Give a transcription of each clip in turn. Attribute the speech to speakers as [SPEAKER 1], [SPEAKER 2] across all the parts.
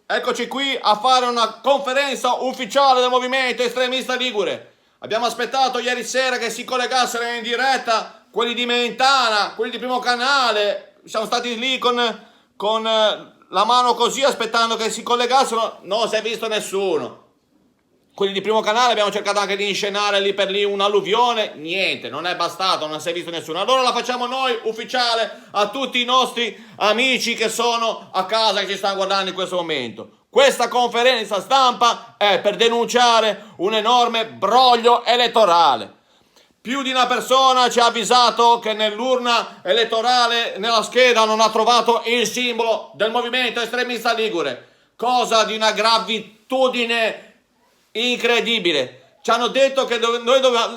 [SPEAKER 1] eccoci qui a fare una conferenza ufficiale del movimento estremista ligure. Abbiamo aspettato ieri sera che si collegassero in diretta quelli di Mentana, quelli di Primo Canale. Siamo stati lì con la mano così aspettando che si collegassero, non si è visto nessuno. Quelli di Primo Canale abbiamo cercato anche di inscenare lì per lì un'alluvione, niente, non è bastato, non si è visto nessuno. Allora la facciamo noi ufficiale a tutti i nostri amici che sono a casa, che ci stanno guardando in questo momento. Questa conferenza stampa è per denunciare un enorme broglio elettorale. Più di una persona ci ha avvisato che nell'urna elettorale, nella scheda, non ha trovato il simbolo del movimento estremista ligure. Cosa di una gravitudine incredibile. Ci hanno detto che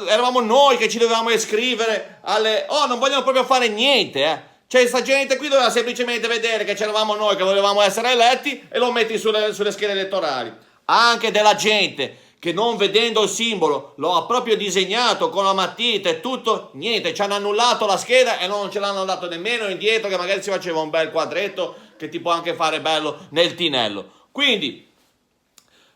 [SPEAKER 1] eravamo noi che ci dovevamo iscrivere alle... Oh, non vogliono proprio fare niente, Cioè, sta gente qui doveva semplicemente vedere che c'eravamo noi che volevamo essere eletti e lo metti sulle schede elettorali. Anche della gente che non vedendo il simbolo lo ha proprio disegnato con la matita e tutto, niente, ci hanno annullato la scheda e non ce l'hanno dato nemmeno indietro, che magari si faceva un bel quadretto che ti può anche fare bello nel tinello. Quindi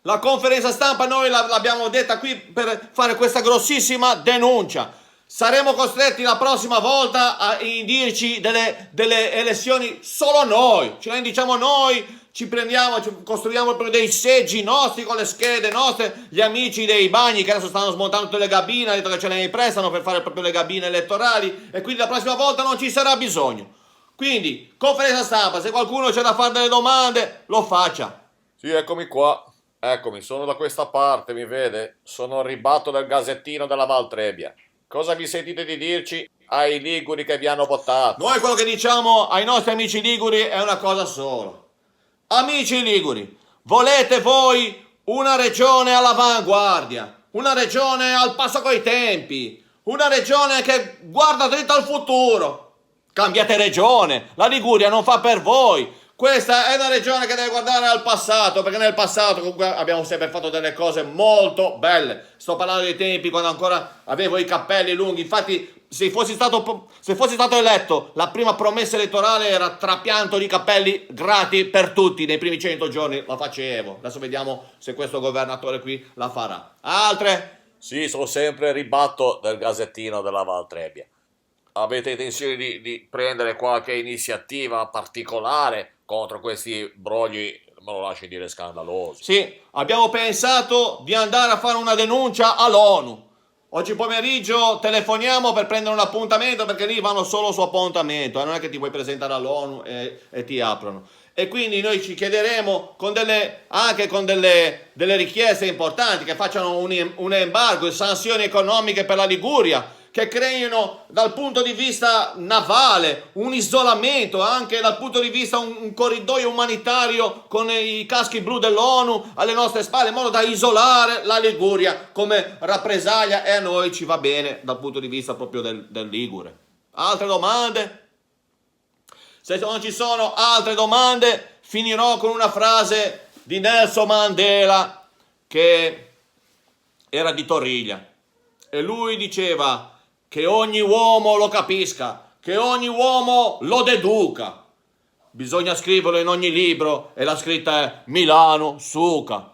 [SPEAKER 1] la conferenza stampa noi l'abbiamo detta qui per fare questa grossissima denuncia. Saremo costretti la prossima volta a indirci delle elezioni solo noi, ce le diciamo noi, ci costruiamo proprio dei seggi nostri con le schede nostre, gli amici dei bagni che adesso stanno smontando tutte le gabine, hanno detto che ce le prestano per fare proprio le gabine elettorali e quindi la prossima volta non ci sarà bisogno. Quindi, conferenza stampa, se qualcuno c'è da fare delle domande, lo faccia.
[SPEAKER 2] Sì, eccomi qua. Eccomi, sono da questa parte, mi vede? Sono il ribatto del Gazzettino della Val Trebbia. Cosa vi sentite di dirci ai liguri che vi hanno votato?
[SPEAKER 1] Noi quello che diciamo ai nostri amici liguri è una cosa sola. Amici liguri, volete voi una regione all'avanguardia, una regione al passo coi tempi, una regione che guarda dritto al futuro? Cambiate regione, la Liguria non fa per voi. Questa è una regione che deve guardare al passato, perché nel passato comunque abbiamo sempre fatto delle cose molto belle. Sto parlando dei tempi quando ancora avevo i capelli lunghi. Infatti, se fossi stato eletto, la prima promessa elettorale era trapianto di capelli gratis per tutti nei primi 100 giorni. La facevo. Adesso vediamo se questo governatore qui la farà. Altre?
[SPEAKER 2] Sì, sono sempre il ribatto del Gazzettino della Val Trebbia. Avete intenzione di prendere qualche iniziativa particolare contro questi brogli, me lo lasci dire, scandalosi?
[SPEAKER 1] Sì, abbiamo pensato di andare a fare una denuncia all'ONU. Oggi pomeriggio telefoniamo per prendere un appuntamento, perché lì vanno solo su appuntamento, non è che ti puoi presentare all'ONU e ti aprono. E quindi noi ci chiederemo anche con delle richieste importanti, che facciano un embargo e sanzioni economiche per la Liguria, che creino dal punto di vista navale un isolamento, anche dal punto di vista un corridoio umanitario con i caschi blu dell'ONU alle nostre spalle, in modo da isolare la Liguria come rappresaglia, e a noi ci va bene dal punto di vista proprio del Ligure. Altre domande? Se non ci sono altre domande, finirò con una frase di Nelson Mandela, che era di Torriglia, e lui diceva che ogni uomo lo capisca, che ogni uomo lo deduca. Bisogna scriverlo in ogni libro e la scritta è Milano Suca.